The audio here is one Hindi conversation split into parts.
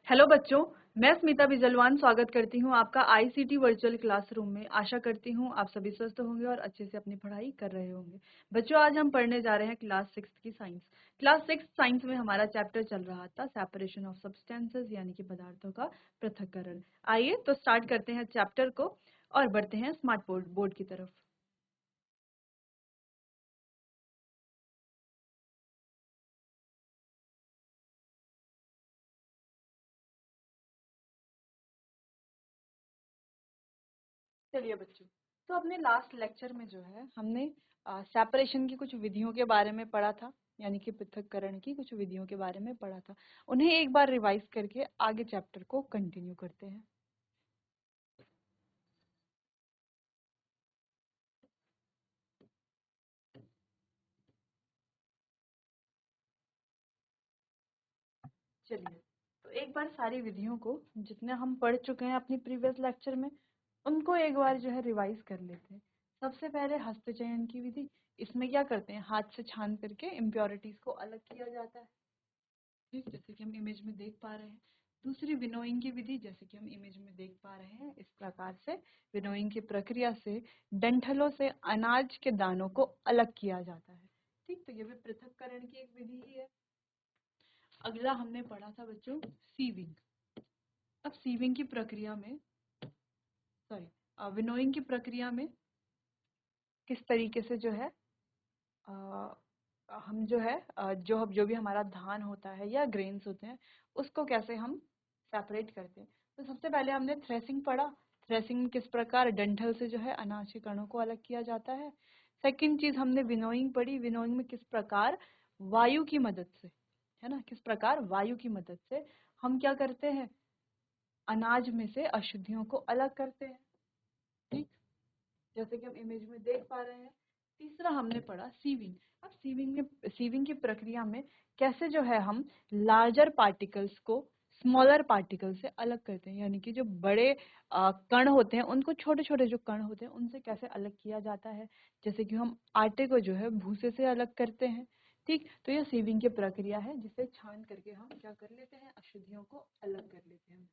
हेलो बच्चों, मैं स्मिता बिजलवान स्वागत करती हूँ आपका आईसीटी वर्चुअल क्लासरूम में। आशा करती हूँ आप सभी स्वस्थ होंगे और अच्छे से अपनी पढ़ाई कर रहे होंगे। बच्चों, आज हम पढ़ने जा रहे हैं क्लास 6 की साइंस। क्लास 6 साइंस में हमारा चैप्टर चल रहा था सेपरेशन ऑफ सब्सटेंसेस, यानी कि पदार्थों का पृथक्करण। आइए तो स्टार्ट करते हैं चैप्टर को और बढ़ते हैं स्मार्ट बोर्ड की तरफ। चलिए बच्चों, तो अपने लास्ट लेक्चर में जो है हमने सेपरेशन की कुछ विधियों के बारे में पढ़ा था, यानी कि पृथक्करण की कुछ विधियों के बारे में पढ़ा था। उन्हें एक बार रिवाइज करके आगे चैप्टर को कंटिन्यू करते हैं। चलिए, तो एक बार सारी विधियों को जितने हम पढ़ चुके हैं अपनी प्रीवियस लेक्चर में, उनको एक बार जो है रिवाइज कर लेते हैं। सबसे पहले हस्तचयन की विधि। इसमें क्या करते हैं, हाथ से छान करके इम्प्योरिटीज को अलग किया जाता है, ठीक, जैसे कि हम इमेज में देख पा रहे हैं। दूसरी विनोइंग की विधि, जैसे कि हम इमेज में देख पा रहे हैं, इस प्रकार से विनोइंग की प्रक्रिया से डंठलों से अनाज के दानों को अलग किया जाता है। ठीक, तो ये भी पृथक्करण की एक विधि ही है। अगला हमने पढ़ा था बच्चों सीविंग। अब सीविंग की प्रक्रिया में, विनोइंग की प्रक्रिया में किस तरीके से जो है अ, हम जो है जो भी हमारा धान होता है या ग्रेन्स होते हैं, उसको कैसे हम सेपरेट करते हैं। तो सबसे पहले हमने थ्रेसिंग पढ़ा। थ्रेसिंग में किस प्रकार डंठल से जो है अनाज के कणों को अलग किया जाता है। सेकंड चीज हमने विनोइंग पढ़ी। विनोइंग में किस प्रकार वायु की मदद से, है ना, किस प्रकार वायु की मदद से हम क्या करते हैं, अनाज में से अशुद्धियों को अलग करते हैं। ठीक, जैसे कि हम इमेज में देख पा रहे हैं। तीसरा हमने पढ़ा सीविंग। अब सीविंग की प्रक्रिया में कैसे जो है हम लार्जर पार्टिकल्स को स्मॉलर पार्टिकल से अलग करते हैं, यानी कि जो बड़े कण होते हैं उनको छोटे छोटे जो कण होते हैं उनसे कैसे अलग किया जाता है। जैसे कि हम आटे को जो है भूसे से अलग करते हैं। ठीक, तो ये सीविंग की प्रक्रिया है जिसे छान करके हम क्या कर लेते हैं, अशुद्धियों को अलग कर लेते हैं।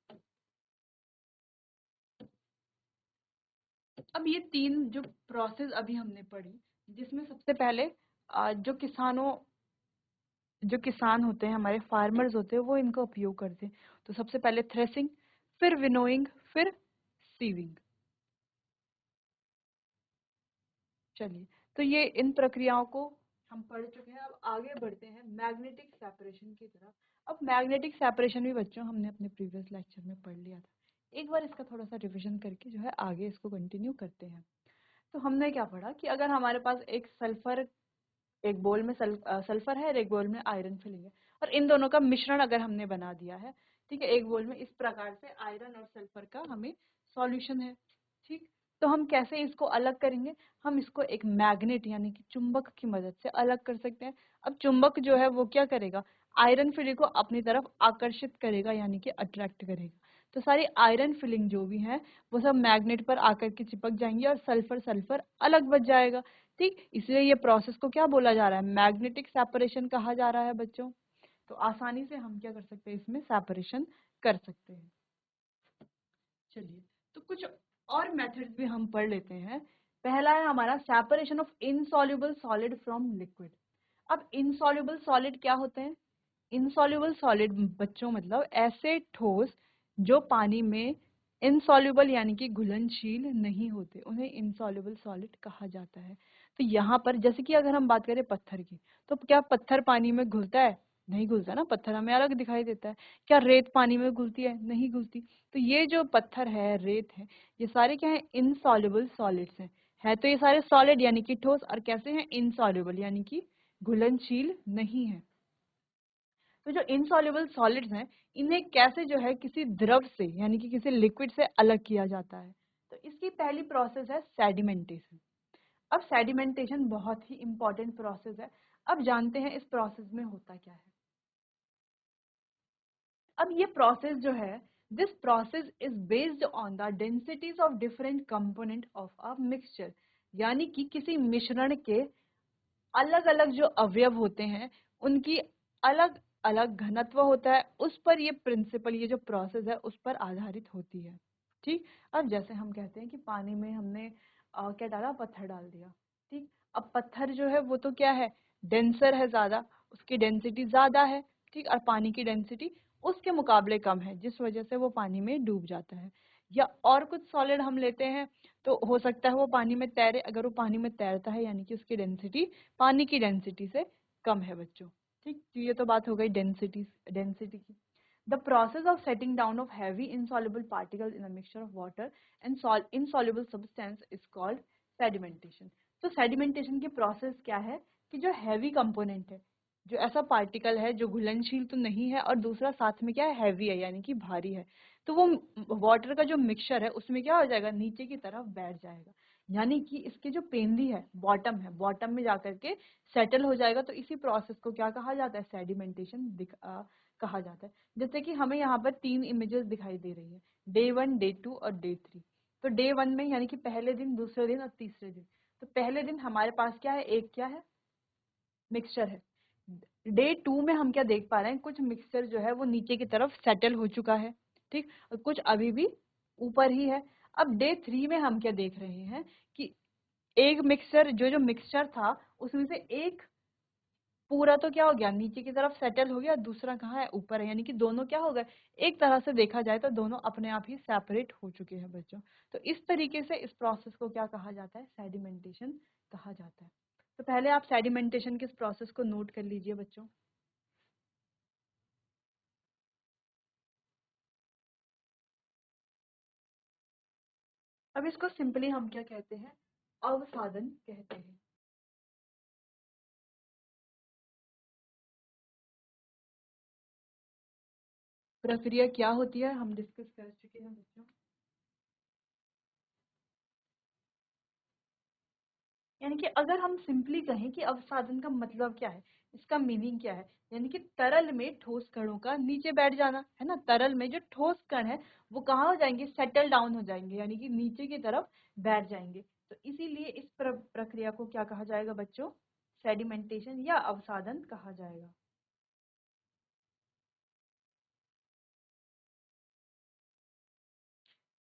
अब ये तीन जो प्रोसेस अभी हमने पढ़ी, जिसमें सबसे पहले जो किसान होते हैं, हमारे फार्मर्स होते हैं, वो इनका उपयोग करते हैं। तो सबसे पहले थ्रेसिंग, फिर विनोइंग, फिर सीविंग। चलिए, तो ये इन प्रक्रियाओं को हम पढ़ चुके हैं। अब आगे बढ़ते हैं मैग्नेटिक सेपरेशन की तरफ। अब मैग्नेटिक सेपरेशन भी बच्चों हमने अपने प्रीवियस लेक्चर में पढ़ लिया था। एक बार इसका थोड़ा सा रिविजन करके जो है आगे इसको कंटिन्यू करते हैं। तो हमने क्या पढ़ा कि अगर हमारे पास एक बोल में सल्फर है और एक बोल में आयरन फिलिंग है, और इन दोनों का मिश्रण अगर हमने बना दिया है, ठीक है, एक बोल में, इस प्रकार से आयरन और सल्फर का हमें सॉल्यूशन है। ठीक, तो हम कैसे इसको अलग करेंगे, हम इसको एक मैग्नेट यानी कि चुंबक की मदद से अलग कर सकते हैं। अब चुंबक जो है वो क्या करेगा, आयरन फिलिंग को अपनी तरफ आकर्षित करेगा, यानी कि अट्रैक्ट करेगा। तो सारी आयरन फिलिंग जो भी है वो सब मैग्नेट पर आकर के चिपक जाएंगी और सल्फर सल्फर अलग बच जाएगा। ठीक, इसलिए ये प्रोसेस को क्या बोला जा रहा है, मैग्नेटिक सेपरेशन कहा जा रहा है बच्चों। तो आसानी से हम क्या कर सकते हैं, इसमें सेपरेशन कर सकते हैं। चलिए, तो कुछ और मेथड्स भी हम पढ़ लेते हैं। पहला है हमारा separation of insoluble solid from liquid. अब इनसॉल्युबल सॉलिड क्या होते हैं, इनसॉल्युबल सॉलिड बच्चों मतलब ऐसे ठोस जो पानी में इनसॉल्युबल यानी कि घुलनशील नहीं होते, उन्हें इनसॉल्युबल सॉलिड कहा जाता है। तो यहाँ पर जैसे कि अगर हम बात करें पत्थर की, तो क्या पत्थर पानी में घुलता है, नहीं घुलता ना, पत्थर हमें अलग दिखाई देता है। क्या रेत पानी में घुलती है, नहीं घुलती। तो ये जो पत्थर है, रेत है, ये सारे क्या है, इनसॉल्युबल सॉलिड्स हैं। है तो ये सारे सॉलिड यानी कि ठोस, और कैसे हैं, इनसॉल्युबल यानी कि घुलनशील नहीं है। तो जो इनसॉल्युबल सॉलिड्स हैं, इन्हें कैसे जो है किसी द्रव से यानी कि किसी लिक्विड से अलग किया जाता है। तो इसकी पहली प्रोसेस है सेडिमेंटेशन। अब सेडिमेंटेशन बहुत ही इंपॉर्टेंट प्रोसेस है। अब जानते हैं इस प्रोसेस में होता क्या है। अब ये प्रोसेस जो है, this process is based on the densities of different component of a mixture, यानी कि किसी मिश्रण के अलग अलग जो अवयव होते हैं उनकी अलग अलग घनत्व होता है, उस पर ये प्रिंसिपल, ये जो प्रोसेस है उस पर आधारित होती है। ठीक, अब जैसे हम कहते हैं कि पानी में हमने क्या डाला, पत्थर डाल दिया। ठीक, अब पत्थर जो है वो तो क्या है, डेंसर है ज्यादा, उसकी डेंसिटी ज्यादा है। ठीक, और पानी की डेंसिटी उसके मुकाबले कम है, जिस वजह से वो पानी में डूब जाता है। या और कुछ सॉलिड हम लेते हैं तो हो सकता है वो पानी में तैरे, अगर वो पानी में तैरता है यानी कि उसकी डेंसिटी पानी की डेंसिटी से कम है बच्चों। ठीक, तो ये तो बात हो गई डेंसिटी की। The process of setting down of heavy insoluble particles in a mixture of water and insoluble substance is called sedimentation. तो सेडिमेंटेशन की प्रोसेस क्या है कि जो हैवी कंपोनेंट है, जो ऐसा पार्टिकल है जो घुलनशील तो नहीं है और दूसरा साथ में क्या है, हैवी है यानी कि भारी है, तो वो वाटर का जो मिक्सचर है उसमें क्या हो जाएगा, नीचे की तरफ बैठ जाएगा, यानी कि इसके जो पेंदी है, बॉटम में जाकर के सेटल हो जाएगा। तो इसी प्रोसेस को क्या कहा जाता है, सेडिमेंटेशन कहा जाता है। जैसे कि हमें यहाँ पर 3 इमेजेस दिखाई दे रही है, डे 1, डे 2 और डे 3। तो डे 1 में यानी कि पहले दिन, दूसरे दिन और तीसरे दिन, तो पहले दिन हमारे पास क्या है, एक क्या है, मिक्सचर है। डे 2 में हम क्या देख पा रहे हैं, कुछ मिक्सचर जो है वो नीचे की तरफ सेटल हो चुका है। ठीक, और कुछ अभी भी ऊपर ही है। अब डे 3 में हम क्या देख रहे हैं कि एक मिक्सचर, जो मिक्सचर था उसमें से एक पूरा तो क्या हो गया, नीचे की तरफ सेटल हो गया, दूसरा कहाँ है, ऊपर है, यानी कि दोनों क्या हो गए, एक तरह से देखा जाए तो दोनों अपने आप ही सेपरेट हो चुके हैं बच्चों। तो इस तरीके से इस प्रोसेस को क्या कहा जाता है, सेडिमेंटेशन कहा जाता है। तो पहले आप सेडिमेंटेशन के इस प्रोसेस को नोट कर लीजिए बच्चों। अब इसको सिंपली हम क्या कहते हैं, अवसादन कहते हैं। प्रक्रिया क्या होती है हम डिस्कस कर चुके हैं बच्चों। यानी कि अगर हम सिंपली कहें कि अवसादन का मतलब क्या है, इसका मीनिंग क्या है, यानी कि तरल में ठोस कणों का नीचे बैठ जाना है ना। तरल में जो ठोस कण है वो कहाँ हो जाएंगे, सेटल डाउन हो जाएंगे, यानी कि नीचे की तरफ बैठ जाएंगे। तो इसीलिए इस प्रक्रिया को क्या कहा जाएगा बच्चों, सेडिमेंटेशन या अवसादन कहा जाएगा।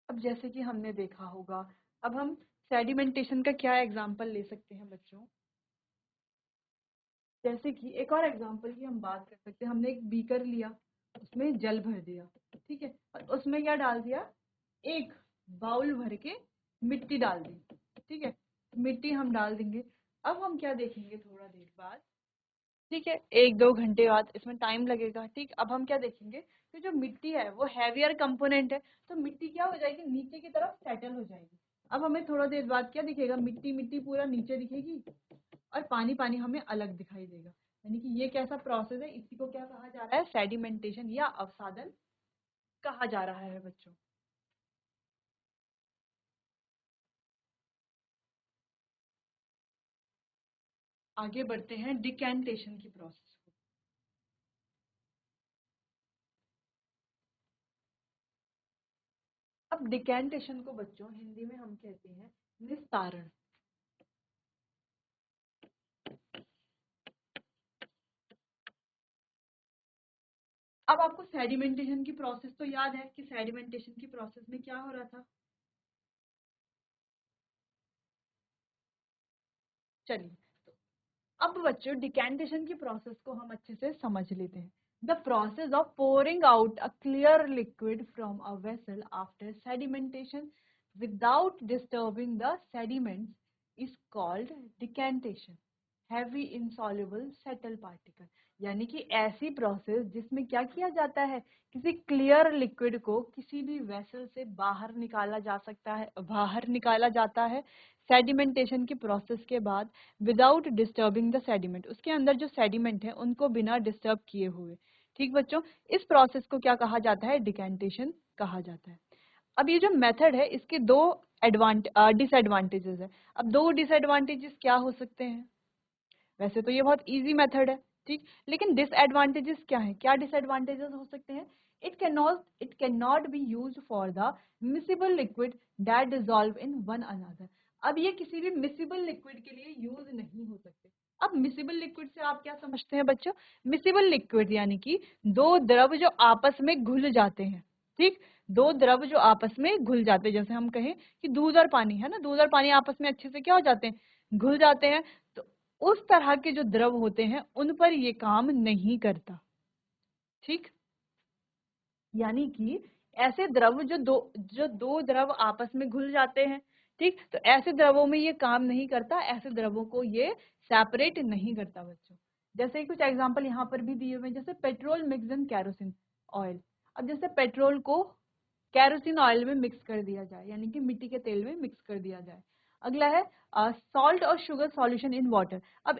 अब जैसे कि हमने देखा होगा, अब हम सेडिमेंटेशन का क्या एग्जाम्पल ले सकते हैं बच्चों। जैसे कि एक और एग्जांपल की हम बात कर सकते हैं, हमने एक बीकर लिया, उसमें जल भर दिया, ठीक है, और उसमें क्या डाल दिया, एक बाउल भर के मिट्टी डाल दी। ठीक है, मिट्टी हम डाल देंगे। अब हम क्या देखेंगे थोड़ा देर बाद, ठीक है, 1-2 घंटे बाद, इसमें टाइम लगेगा। ठीक, अब हम क्या देखेंगे कि जो मिट्टी है वो हैवियर कंपोनेंट है, तो मिट्टी क्या हो जाएगी, नीचे की तरफ सेटल हो जाएगी। अब हमें थोड़ा देर बाद क्या दिखेगा, मिट्टी मिट्टी पूरा नीचे दिखेगी और पानी पानी हमें अलग दिखाई देगा। यानी कि ये कैसा प्रोसेस है, इसी को क्या कहा जा रहा है, सेडिमेंटेशन या अवसादन कहा जा रहा है बच्चों। आगे बढ़ते हैं डिकैंटेशन की प्रोसेस को। अब डिकैंटेशन को बच्चों हिंदी में हम कहते हैं निस्तारण। अब आपको सेडिमेंटेशन की प्रोसेस तो याद है कि सेडिमेंटेशन की प्रोसेस में क्या हो रहा था। चलिए, अब बच्चों डिकैंटेशन की प्रोसेस को हम अच्छे से समझ लेते हैं। The process of pouring out a clear liquid from a vessel after sedimentation without disturbing the sediments is called decantation. Heavy insoluble settle particle, यानी कि ऐसी प्रोसेस जिसमें क्या किया जाता है, किसी क्लियर लिक्विड को किसी भी वेसल से बाहर निकाला जा सकता है, बाहर निकाला जाता है सेडिमेंटेशन की प्रोसेस के बाद, विदाउट डिस्टर्बिंग द सेडिमेंट, उसके अंदर जो सेडिमेंट है उनको बिना डिस्टर्ब किए हुए। ठीक बच्चों, इस प्रोसेस को क्या कहा जाता है, डिकैंटेशन कहा जाता है। अब ये जो मेथड है इसके दो डिसएडवांटेजेस है। अब दो डिसएडवांटेजेस क्या हो सकते हैं, वैसे तो ये बहुत इजी मेथड है, ठीक, लेकिन डिसएडवांटेजेस क्या है, क्या डिसएडवांटेजेस हो सकते हैं, it can not be used for the miscible liquid that dissolve in one another. अब ये किसी भी मिसिबल लिक्विड के लिए यूज नहीं हो सकते। अब मिसिबल लिक्विड से आप क्या समझते हैं बच्चों? मिसिबल लिक्विड यानी कि दो द्रव जो आपस में घुल जाते हैं, ठीक, दो द्रव जो आपस में घुल जाते हैं, जैसे हम कहें कि दूध और पानी है ना, दूध और पानी आपस में अच्छे से क्या हो जाते हैं, घुल जाते हैं। तो उस तरह के जो द्रव होते हैं उन पर ये काम नहीं करता, ठीक। यानी कि ऐसे द्रव जो दो द्रव आपस में घुल जाते हैं, ठीक, तो ऐसे द्रवों में ये काम नहीं करता, ऐसे द्रवों को ये सेपरेट नहीं करता बच्चों। जैसे कुछ एग्जांपल यहाँ पर भी दिए हुए हैं, जैसे petrol mix in kerosene oil. अब जैसे पेट्रोल को कैरोसिन ऑयल में मिक्स कर दिया जाए, यानी कि मिट्टी के तेल में मिक्स कर दिया जाए। अगला है सॉल्ट और शुगर सॉल्यूशन इन वाटर। अब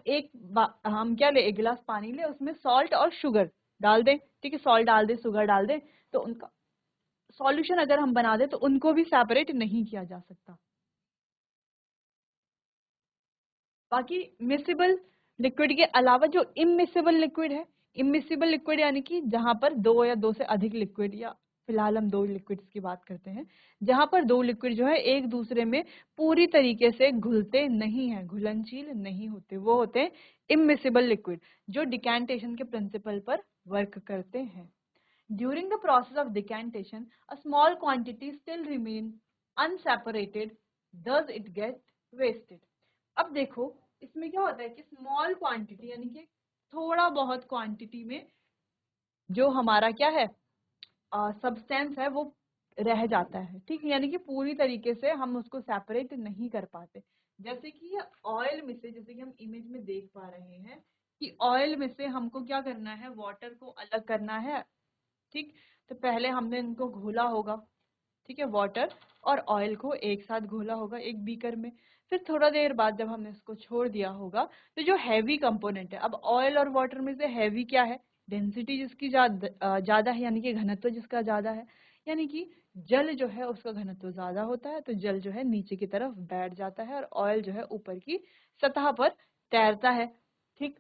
हम क्या ले, एक गिलास पानी ले, उसमें सॉल्ट और शुगर डाल दें, ठीक है, सॉल्ट डाल दें, शुगर डाल दें, तो उनका सॉल्यूशन अगर हम बना दें तो उनको भी सेपरेट नहीं किया जा सकता। बाकी मिसिबल लिक्विड के अलावा जो इमिसिबल लिक्विड है, इमिसिबल लिक्विड यानी कि जहां पर दो या दो से अधिक लिक्विड, या फिलहाल हम दो लिक्विड्स की बात करते हैं, जहां पर दो लिक्विड जो है एक दूसरे में पूरी तरीके से घुलते नहीं है, घुलनशील नहीं होते, वो होते हैं इमिसिबल लिक्विड, जो डिकैंटेशन के प्रिंसिपल पर वर्क करते हैं। During the process of decantation, a small quantity still remain unseparated, thus it get wasted. अब देखो इसमें क्या होता है कि स्मॉल क्वांटिटी यानी कि थोड़ा बहुत क्वांटिटी में जो हमारा क्या है सब्सटेंस है वो रह जाता है, ठीक है, यानी कि पूरी तरीके से हम उसको सेपरेट नहीं कर पाते। जैसे कि ऑयल में से, जैसे कि हम इमेज में देख पा रहे हैं कि ऑयल में से हमको क्या करना है, वाटर को अलग करना है, ठीक। तो पहले हमने इनको घोला होगा, ठीक है, वाटर और ऑयल को एक साथ घोला होगा एक बीकर में। फिर थोड़ा देर बाद जब हमने इसको छोड़ दिया होगा, तो जो हैवी कंपोनेंट है, अब ऑयल और वाटर में से हैवी क्या है, डेंसिटी जिसकी ज्यादा है, यानी कि घनत्व जिसका ज्यादा है, यानी कि जल जो है उसका घनत्व ज्यादा होता है, तो जल जो है नीचे की तरफ बैठ जाता है और ऑयल जो है ऊपर की सतह पर तैरता है, ठीक।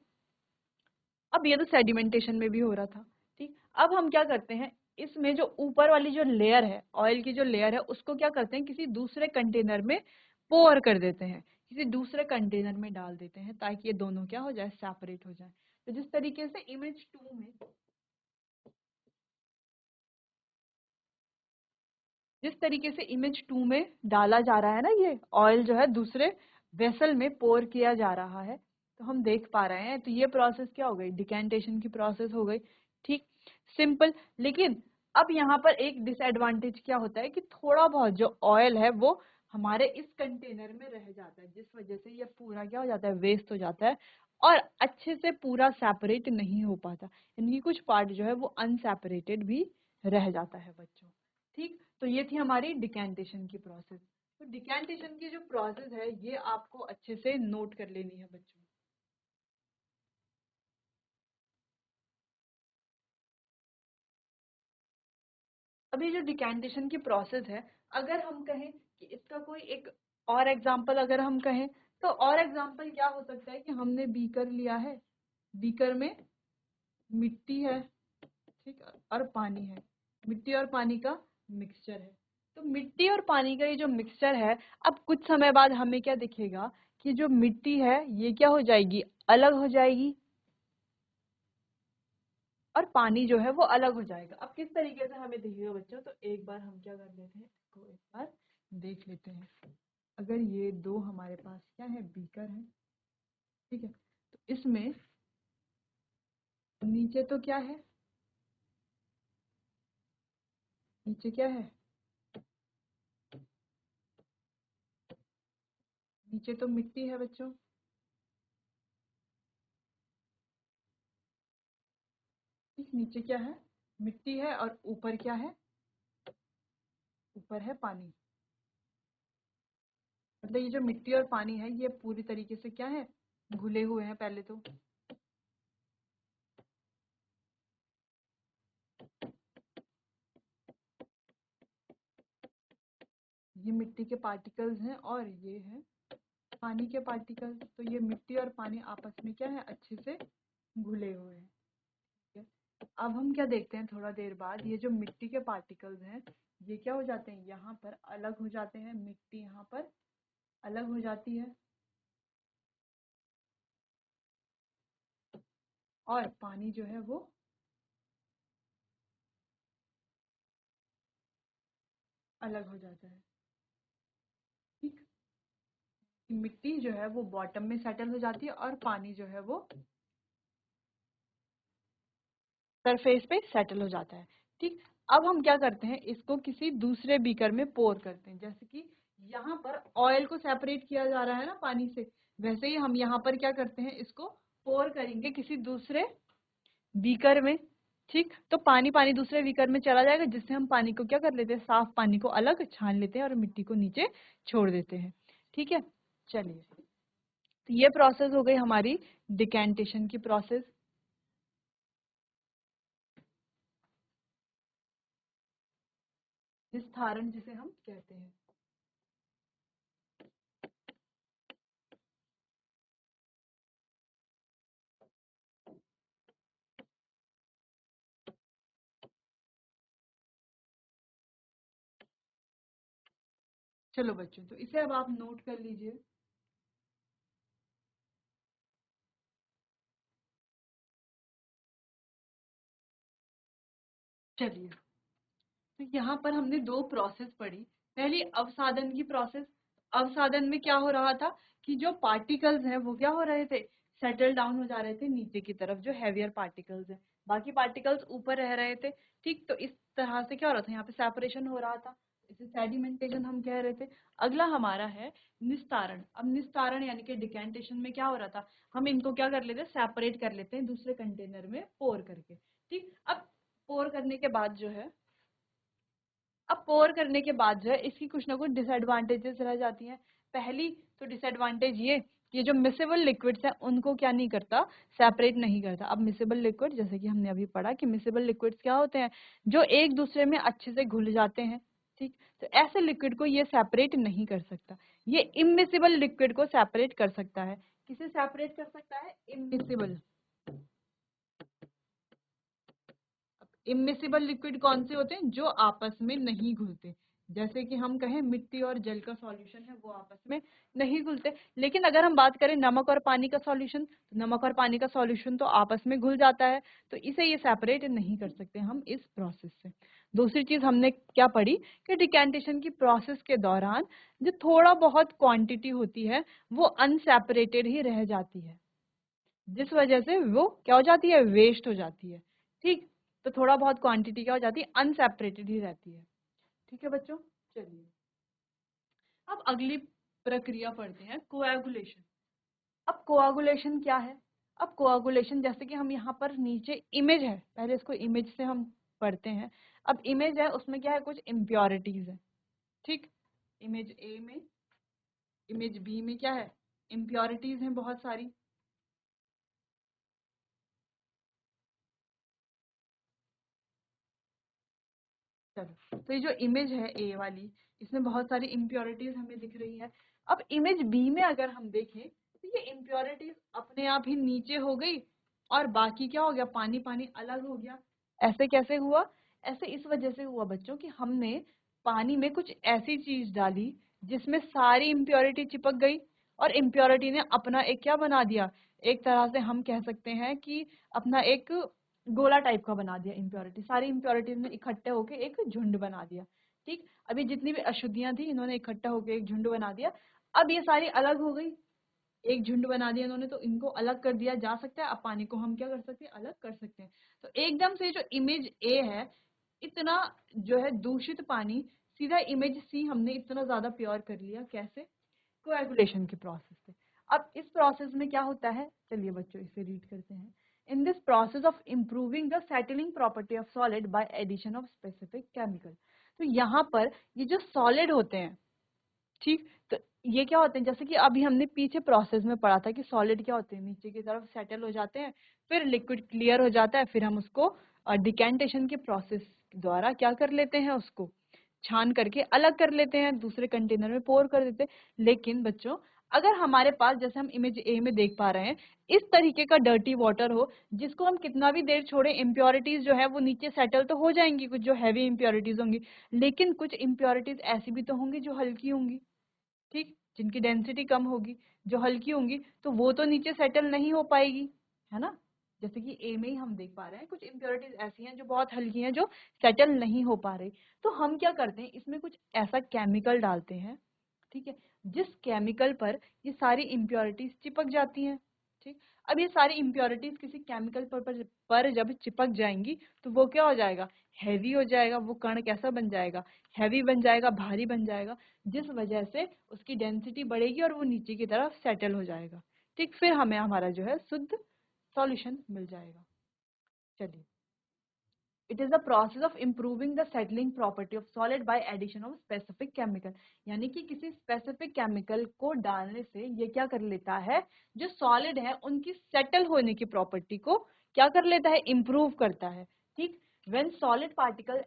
अब ये तो सेडिमेंटेशन में भी हो रहा था, ठीक। अब हम क्या करते हैं, इसमें जो ऊपर वाली जो लेयर है, ऑयल की जो लेयर है, उसको क्या करते हैं, किसी दूसरे कंटेनर में पोर कर देते हैं, किसी दूसरे कंटेनर में डाल देते हैं, ताकि ये दोनों क्या हो जाए, सेपरेट हो जाए। तो जिस तरीके से इमेज 2 में डाला जा रहा है ना, ये ऑयल जो है दूसरे वेसल में पोर किया जा रहा है, तो हम देख पा रहे हैं, तो ये प्रोसेस क्या हो गई, डिकेंटेशन की प्रोसेस हो गई, ठीक, सिंपल। लेकिन अब यहाँ पर एक डिसएडवांटेज क्या होता है कि थोड़ा बहुत जो ऑयल है वो हमारे इस कंटेनर में रह जाता है, जिस वजह से ये पूरा क्या हो जाता है, वेस्ट हो जाता है और अच्छे से पूरा सेपरेट नहीं हो पाता, इनकी कुछ पार्ट जो है वो अनसेपरेटेड भी रह जाता है बच्चों, ठीक। तो ये थी हमारी डिकेंटेशन की प्रोसेस। तो डिकेंटेशन की जो प्रोसेस है ये आपको अच्छे से नोट कर लेनी है बच्चों। अभी जो डिकेंटेशन की प्रोसेस है, अगर हम कहें कि इसका कोई एक और एग्जांपल अगर हम कहें, तो और एग्जांपल क्या हो सकता है कि हमने बीकर लिया है, बीकर में मिट्टी है, ठीक, और पानी है, मिट्टी और पानी का मिक्सचर है। तो मिट्टी और पानी का ये जो मिक्सचर है, अब कुछ समय बाद हमें क्या दिखेगा कि जो मिट्टी है ये क्या हो जाएगी, अलग हो जाएगी, और पानी जो है वो अलग हो जाएगा। अब किस तरीके से हमें दिखेगा बच्चों, तो एक बार हम क्या कर लेते हैं, इसको एक बार देख लेते हैं। अगर ये दो हमारे पास क्या है, बीकर है, ठीक है, तो इसमें नीचे तो क्या है, नीचे क्या है, नीचे तो मिट्टी है बच्चों, ठीक, नीचे क्या है, मिट्टी है, और ऊपर क्या है, ऊपर है पानी। मतलब ये जो मिट्टी और पानी है ये पूरी तरीके से क्या है, घुले हुए हैं पहले तो, ये मिट्टी के पार्टिकल्स हैं और ये है पानी के पार्टिकल्स। तो ये मिट्टी और पानी आपस में क्या है, अच्छे से घुले हुए हैं, ठीक है। अब हम क्या देखते हैं, थोड़ा देर बाद ये जो मिट्टी के पार्टिकल्स हैं ये क्या हो जाते हैं, यहाँ पर अलग हो जाते हैं, मिट्टी यहाँ पर अलग हो जाती है, और पानी जो है वो अलग हो जाता है। ठीक, मिट्टी जो है वो बॉटम में सेटल हो जाती है और पानी जो है वो सरफेस पे सेटल हो जाता है। ठीक, अब हम क्या करते हैं, इसको किसी दूसरे बीकर में पोर करते हैं। जैसे कि यहाँ पर ऑयल को सेपरेट किया जा रहा है ना पानी से, वैसे ही हम यहाँ पर क्या करते हैं, इसको पोर करेंगे किसी दूसरे बीकर में। ठीक, तो पानी पानी दूसरे बीकर में चला जाएगा, जिससे हम पानी को क्या कर लेते हैं, साफ पानी को अलग छान लेते हैं और मिट्टी को नीचे छोड़ देते हैं। ठीक है, चलिए, तो ये प्रोसेस हो गई हमारी डिकेंटेशन की प्रोसेस। निस्तारण जिसे हम कहते हैं। चलो बच्चों, तो इसे अब आप नोट कर लीजिए। चलिए, तो यहाँ पर हमने दो प्रोसेस पढ़ी। पहली अवसादन की प्रोसेस। अवसादन में क्या हो रहा था कि जो पार्टिकल्स हैं वो क्या हो रहे थे, सेटल डाउन हो जा रहे थे नीचे की तरफ, जो हैवियर पार्टिकल्स हैं, बाकी पार्टिकल्स ऊपर रह रहे थे। ठीक, तो इस तरह से क्या हो रहा था, यहाँ पे सेपरेशन हो रहा था, इसे सेडिमेंटेशन हम कह रहे थे। अगला हमारा है निस्तारण। अब निस्तारण यानी कि डिकेंटेशन में क्या हो रहा था, हम इनको क्या कर लेते हैं, सेपरेट कर लेते हैं दूसरे कंटेनर में पोर करके। ठीक, अब पोर करने के बाद जो है, अब पोर करने के बाद जो है इसकी कुछ ना कुछ डिसएडवांटेजेस रह जाती हैं। पहली तो डिसएडवांटेज ये जो मिसेबल लिक्विड्स हैं उनको क्या नहीं करता, सेपरेट नहीं करता। अब मिसेबल लिक्विड, जैसे कि हमने अभी पढ़ा कि मिसेबल लिक्विड्स क्या होते हैं, जो एक दूसरे में अच्छे से घुल जाते हैं। ठीक, तो ऐसे लिक्विड को ये सेपरेट नहीं कर सकता। ये इमिसिबल लिक्विड को सेपरेट कर सकता है। किसे सेपरेट कर सकता है, इमिसिबल। इमिसिबल लिक्विड कौन से होते हैं, जो आपस में नहीं घुलते। जैसे कि हम कहें मिट्टी और जल का सॉल्यूशन है, वो आपस में नहीं घुलते। लेकिन अगर हम बात करें नमक और पानी का सॉल्यूशन, तो नमक और पानी का सॉल्यूशन तो आपस में घुल जाता है, तो इसे ये सेपरेट नहीं कर सकते हम इस प्रोसेस से। दूसरी चीज हमने क्या पढ़ी कि डिकेंटेशन की प्रोसेस के दौरान जो थोड़ा बहुत क्वांटिटी होती है वो अनसेपरेटेड ही रह जाती है, जिस वजह से वो क्या हो जाती है, वेस्ट हो जाती है। ठीक, तो थोड़ा बहुत क्वांटिटी क्या हो जाती है, अनसेपरेटेड ही रहती है। ठीक है बच्चों, चलिए, अब अगली प्रक्रिया पढ़ते हैं, कोएगुलेशन। अब कोएगुलेशन क्या है, अब कोएगुलेशन जैसे कि हम यहाँ पर नीचे इमेज है, पहले इसको इमेज से हम पढ़ते हैं। अब इमेज है, उसमें क्या है, कुछ इम्प्योरिटीज है। ठीक, इमेज ए में, इमेज बी में क्या है, इम्प्योरिटीज हैं बहुत सारी। चलो, तो ये जो इमेज है ए वाली, इसमें बहुत सारी इम्प्योरिटीज हमें दिख रही है। अब इमेज बी में अगर हम देखें, तो ये इम्प्योरिटीज अपने आप ही नीचे हो गई और बाकी क्या हो गया, पानी पानी अलग हो गया। ऐसे कैसे हुआ, ऐसे इस वजह से हुआ बच्चों कि हमने पानी में कुछ ऐसी चीज डाली जिसमें सारी इम्प्योरिटी चिपक गई, और इम्प्योरिटी ने अपना एक क्या बना दिया, एक तरह से हम कह सकते हैं कि अपना एक गोला टाइप का बना दिया। इम्प्योरिटी, सारी इम्प्योरिटीज ने इकट्ठे होकर एक झुंड बना दिया। ठीक, अभी जितनी भी अशुद्धियां थी इन्होंने इकट्ठा होकर एक झुंड बना दिया। अब ये सारी अलग हो गई, एक झुंड बना दिया इन्होंने, तो इनको अलग कर दिया जा सकता है। अब पानी को हम क्या कर सकते हैं, अलग कर सकते हैं। तो एकदम से जो इमेज ए है, इतना जो है दूषित पानी, सीधा इमेज सी हमने इतना ज्यादा प्योर कर लिया। कैसे, कोएगुलेशन की प्रोसेस से। अब इस प्रोसेस में क्या होता है, चलिए बच्चों इसे रीड करते हैं। In this process of improving the settling property of solid by addition of specific chemical. तो यहाँ पर ये जो सॉलिड होते हैं, ठीक, तो ये क्या होते हैं, जैसे कि अभी हमने पीछे प्रोसेस में पढ़ा था कि सॉलिड क्या होते हैं, नीचे की तरफ सेटल हो जाते हैं, फिर लिक्विड क्लियर हो जाता है, फिर हम उसको डिकेंटेशन के प्रोसेस द्वारा क्या कर लेते हैं, उसको छान करके अलग कर लेते हैं, दूसरे कंटेनर में पोर कर देते हैं। लेकिन बच्चों, अगर हमारे पास, जैसे हम इमेज ए में देख पा रहे हैं, इस तरीके का डर्टी वाटर हो, जिसको हम कितना भी देर छोड़े, इम्प्योरिटीज जो है वो नीचे सेटल तो हो जाएंगी, कुछ जो हैवी इम्प्योरिटीज होंगी, लेकिन कुछ इम्प्योरिटीज ऐसी भी तो होंगी जो हल्की होंगी। ठीक, जिनकी डेंसिटी कम होगी, जो हल्की होंगी, तो वो तो नीचे सेटल नहीं हो पाएगी, है ना। जैसे कि ए में ही हम देख पा रहे हैं कुछ इम्प्योरिटीज ऐसी हैं जो बहुत हल्की हैं, जो सेटल नहीं हो पा रही। तो हम क्या करते हैं, इसमें कुछ ऐसा केमिकल डालते हैं, ठीक है, जिस केमिकल पर ये सारी इम्प्योरिटीज चिपक जाती हैं। ठीक, अब ये सारी इम्प्योरिटीज किसी केमिकल पर जब चिपक जाएंगी तो वो क्या हो जाएगा, हैवी हो जाएगा। वो कण कैसा बन जाएगा, हैवी बन जाएगा, भारी बन जाएगा, जिस वजह से उसकी डेंसिटी बढ़ेगी और वो नीचे की तरफ सेटल हो जाएगा। ठीक, फिर हमें हमारा जो है शुद्ध सॉल्यूशन मिल जाएगा। चलिए, it is the process of improving the settling property of solid by addition of specific chemical. यानी कि किसी स्पेसिफिक केमिकल को डालने से ये क्या कर लेता है, जो सॉलिड है उनकी सेटल होने की प्रॉपर्टी को क्या कर लेता है, इम्प्रूव करता है। ठीक, when solid particle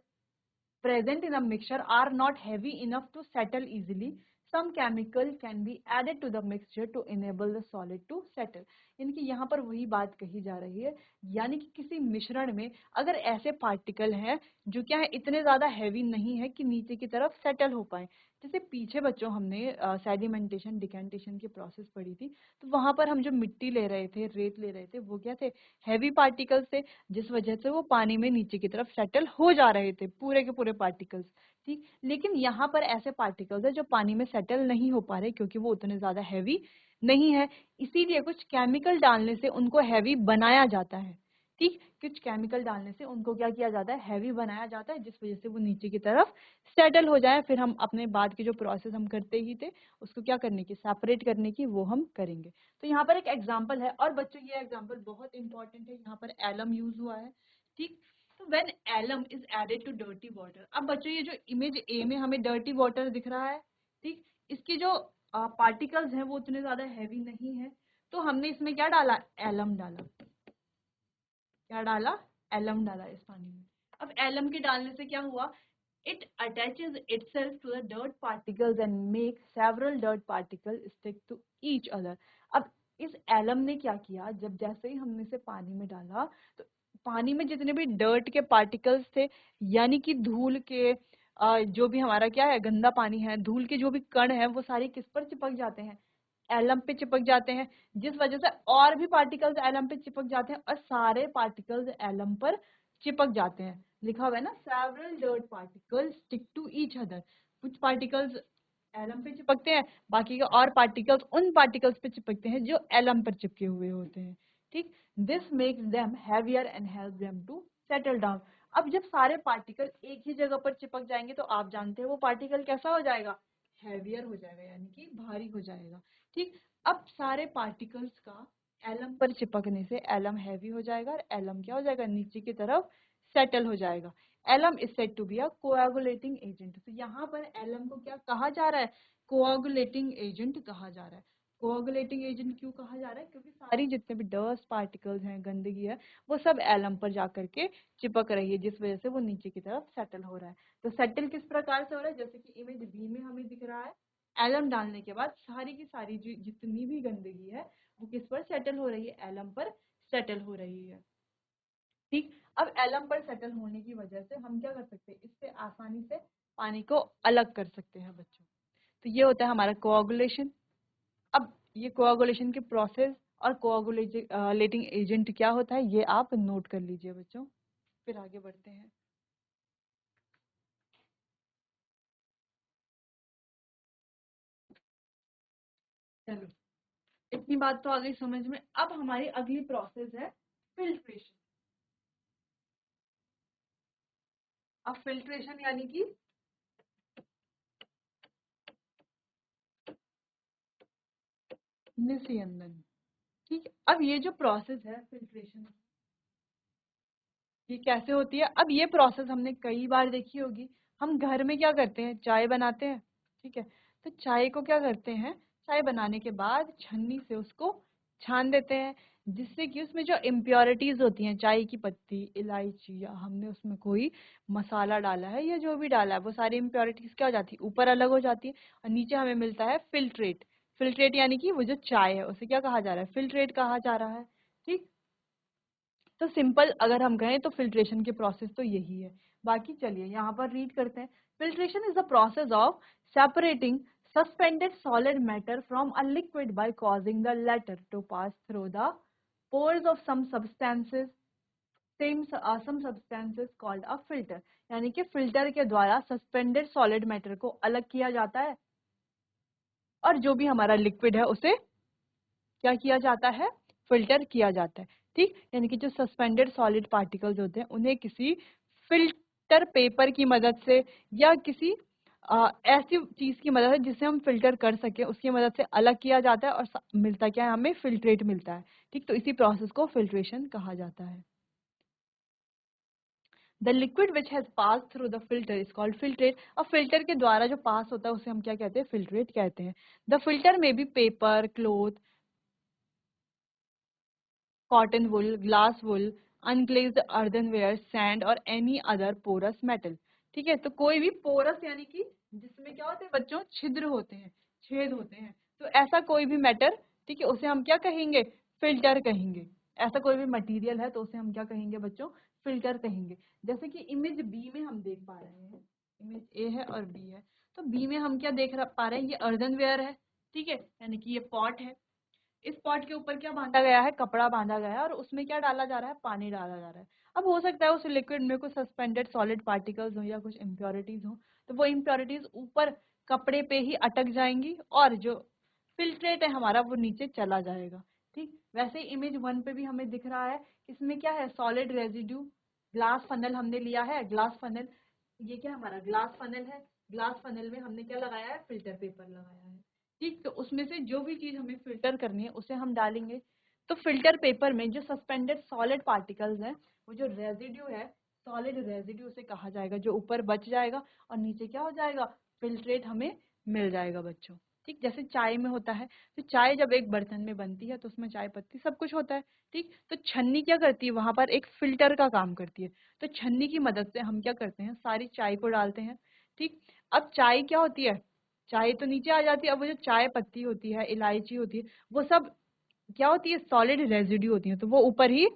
present in a mixture are not heavy enough to settle easily, some chemical can be added to the mixture to enable the solid to settle। यानी कि यहाँ पर वही बात कही जा रही है, यानी कि किसी मिश्रण में अगर ऐसे पार्टिकल हैं जो क्या है, इतने ज्यादा हैवी नहीं है कि नीचे की तरफ सेटल हो पाए। जैसे पीछे बच्चों हमने सेडिमेंटेशन डिकेंटेशन की प्रोसेस पढ़ी थी, तो वहां पर हम जो मिट्टी ले रहे थे, रेत ले रहे थे, वो क्या थे, हैवी पार्टिकल्स थे, जिस वजह से वो पानी में नीचे की तरफ सेटल हो जा रहे थे, पूरे के पूरे पार्टिकल्स। ठीक, लेकिन यहाँ पर ऐसे पार्टिकल्स है जो पानी में सेटल नहीं हो पा रहे क्योंकि वो उतने ज्यादा हैवी नहीं है, इसीलिए कुछ केमिकल डालने से उनको हैवी बनाया जाता है। ठीक, कुछ केमिकल डालने से उनको क्या किया जाता है, हैवी बनाया जाता है, जिस वजह से वो नीचे की तरफ सेटल हो जाए। फिर हम अपने बाद की जो प्रोसेस हम करते ही थे, उसको क्या करने की, सेपरेट करने की, वो हम करेंगे। तो यहाँ पर एक एग्जाम्पल है, और बच्चों ये एग्जाम्पल बहुत इंपॉर्टेंट है, यहाँ पर एलम यूज हुआ है। ठीक, तो when alum is added to dirty water. अब बच्चों ये जो इमेज ए में हमें डर्टी वाटर दिख रहा है, ठीक, इसकी जो पार्टिकल्स हैं वो उतने ज्यादा हैवी नहीं है, तो हमने इसमें क्या डाला, एलम डाला। क्या डाला, एलम डाला इस पानी में। अब एलम के डालने से क्या हुआ, it attaches itself to the dirt particles and makes several dirt particles stick to each other। अब इस एलम ने क्या किया, जब जैसे ही हमने इसे पानी में डाला तो पानी में जितने भी डर्ट के पार्टिकल्स थे, यानी कि धूल के जो भी हमारा क्या है, गंदा पानी है, धूल के जो भी कण है, वो सारे किस पर चिपक जाते हैं, एलम पे चिपक जाते हैं, जिस वजह से और भी पार्टिकल्स एलम पे चिपक जाते हैं और सारे पार्टिकल्स एलम पर चिपक जाते हैं। लिखा हुआ है ना, several dirt particles stick to each other. कुछ पार्टिकल्स एलम पे चिपकते हैं, बाकी के और पार्टिकल्स उन पार्टिकल्स पे चिपकते हैं जो एलम पर चिपके हुए होते हैं। ठीक, this makes them heavier and help them to settle down. अब जब सारे पार्टिकल एक ही जगह पर चिपक जाएंगे तो आप जानते हैं वो पार्टिकल कैसा हो जाएगा, हैवियर हो जाएगा, यानी कि भारी हो जाएगा। ठीक, अब सारे पार्टिकल्स का एलम पर चिपकने से एलम हैवी हो जाएगा और एलम क्या हो जाएगा, नीचे की तरफ सेटल हो जाएगा। Alum is said to be a coagulating agent. तो यहाँ पर एलम को क्या कहा जा रहा है, कोआगुलेटिंग एजेंट कहा जा रहा है। कोआगुलेटिंग एजेंट क्यों कहा जा रहा है, क्योंकि सारी जितने भी डस्ट पार्टिकल्स हैं, गंदगी है, वो सब एलम पर जाकर के चिपक रही है, जिस वजह से वो नीचे की तरफ सेटल हो रहा है। तो सेटल किस प्रकार से हो रहा है, जैसे कि इमेज बी में हमें दिख रहा है, एलम डालने के बाद सारी की सारी जितनी भी गंदगी है वो किस पर सेटल हो रही है, एलम पर सेटल हो रही है। ठीक, अब एलम पर सेटल होने की वजह से हम क्या कर सकते हैं, इससे आसानी से पानी को अलग कर सकते हैं बच्चों। तो ये होता है हमारा कोआगुलेशन। अब ये कोआगुलेशन के प्रोसेस और कोआगुलेटिंग एजेंट क्या होता है, ये आप नोट कर लीजिए बच्चों। फिर आगे बढ़ते हैं। चलो, इतनी बात तो आ गई समझ में। अब हमारी अगली प्रोसेस है फिल्ट्रेशन। अब फिल्ट्रेशन यानी कि निस्यंदन। ठीक है, अब ये जो प्रोसेस है फिल्ट्रेशन, ये कैसे होती है, अब ये प्रोसेस हमने कई बार देखी होगी। हम घर में क्या करते हैं, चाय बनाते हैं, ठीक है, तो चाय को क्या करते हैं, चाय बनाने के बाद छन्नी से उसको छान देते हैं, जिससे कि उसमें जो इम्प्योरिटीज होती हैं, चाय की पत्ती, इलायची, या हमने उसमें कोई मसाला डाला है या जो भी डाला है, वो सारी इम्प्योरिटीज क्या हो जाती है, ऊपर अलग हो जाती है, और नीचे हमें मिलता है फिल्ट्रेट। फिल्ट्रेट यानी कि वो जो चाय है उसे क्या कहा जा रहा है, फिल्ट्रेट कहा जा रहा है। ठीक, तो सिंपल अगर हम कहें तो फिल्ट्रेशन की प्रोसेस तो यही है। बाकी चलिए यहाँ पर रीड करते हैं। Filtration is the process of separating suspended solid matter from a liquid by causing the latter to pass through the pores of some substances some substances called a filter, यानी कि फिल्टर के द्वारा सस्पेंडेड सॉलिड मैटर को अलग किया जाता है और जो भी हमारा लिक्विड है उसे क्या किया जाता है, फिल्टर किया जाता है। ठीक, यानी कि जो सस्पेंडेड सॉलिड पार्टिकल्स होते हैं उन्हें किसी फिल्टर पेपर की मदद से या किसी ऐसी चीज की मदद से जिससे हम फिल्टर कर सके उसकी मदद से अलग किया जाता है और मिलता क्या है, हमें फिल्ट्रेट मिलता है। ठीक, तो इसी प्रोसेस को फिल्ट्रेशन कहा जाता है। The liquid which has passed through the filter is called filtrate। अब फिल्टर के द्वारा जो पास होता है उसे हम क्या कहते हैं, फिल्ट्रेट कहते हैं। The filter may be paper, cloth, cotton wool, glass wool, unglazed earthenware, sand और any other porous metal। ठीक है, तो कोई भी पोरस यानी कि जिसमें क्या होते हैं बच्चों, छिद्र होते हैं, छेद होते हैं, तो ऐसा कोई भी मैटर, ठीक है, उसे हम क्या कहेंगे, फिल्टर कहेंगे। ऐसा कोई भी मटेरियल है तो उसे हम क्या कहेंगे बच्चों, फिल्टर कहेंगे। जैसे कि इमेज बी में हम देख पा रहे हैं, इमेज ए है और बी है, तो बी में हम क्या देख पा रहे हैं, ये अर्दनवेयर है, ठीक है, यानी कि ये पॉट है। इस पॉट के ऊपर क्या बांधा गया है, कपड़ा बांधा गया है और उसमें क्या डाला जा रहा है, पानी डाला जा रहा है। अब हो सकता है उस लिक्विड में कुछ सस्पेंडेड सॉलिड पार्टिकल्स हो या कुछ इम्प्योरिटीज हो, तो वो इम्प्योरिटीज ऊपर कपड़े पे ही अटक जाएंगी और जो फिल्ट्रेट है हमारा वो नीचे चला जाएगा। ठीक, वैसे ही इमेज 1 पे भी हमें दिख रहा है, इसमें क्या है, सॉलिड रेजिड्यू, ग्लास फनल हमने लिया है, ग्लास फनल, ये क्या हमारा ग्लास फनल है, ग्लास फनल में हमने क्या लगाया है, फिल्टर पेपर लगाया है। ठीक, तो उसमें से जो भी चीज हमें फिल्टर करनी है उसे हम डालेंगे। तो फिल्टर पेपर में जो सस्पेंडेड सॉलिड पार्टिकल्स हैं, वो जो रेजिड्यू है, सॉलिड रेजिड्यू उसे कहा जाएगा, जो ऊपर बच जाएगा और नीचे क्या हो जाएगा, फिल्ट्रेट हमें मिल जाएगा बच्चों। ठीक, जैसे चाय में होता है, तो चाय जब एक बर्तन में बनती है तो उसमें चाय पत्ती सब कुछ होता है। ठीक, तो छन्नी क्या करती है, वहां पर एक फिल्टर का काम करती है। तो छन्नी की मदद से हम क्या करते हैं, सारी चाय को डालते हैं। ठीक, अब चाय क्या होती है, चाय तो नीचे आ जाती है, अब वो जो चाय पत्ती होती है, इलायची होती है, वो सब क्या होती है, सॉलिड रेजिड्यू होती है, तो वो ऊपर ही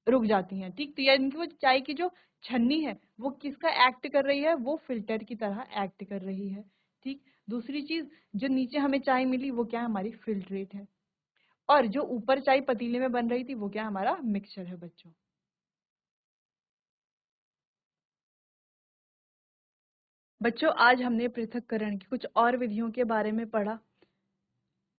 रुक जाती हैं। ठीक, तो यानी कि वो चाय की जो छन्नी है वो किसका एक्ट कर रही है, वो फिल्टर की तरह एक्ट कर रही है। ठीक, दूसरी चीज, जो नीचे हमें चाय मिली वो क्या है, हमारी फिल्ट्रेट है, और जो ऊपर चाय पतीले में बन रही थी वो क्या, हमारा मिक्सचर है बच्चों। बच्चों, आज हमने पृथक्करण की कुछ और विधियों के बारे में पढ़ा।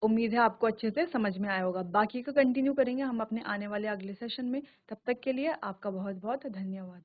उम्मीद है आपको अच्छे से समझ में आया होगा। बाकी का कंटिन्यू करेंगे हम अपने आने वाले अगले सेशन में। तब तक के लिए आपका बहुत बहुत धन्यवाद।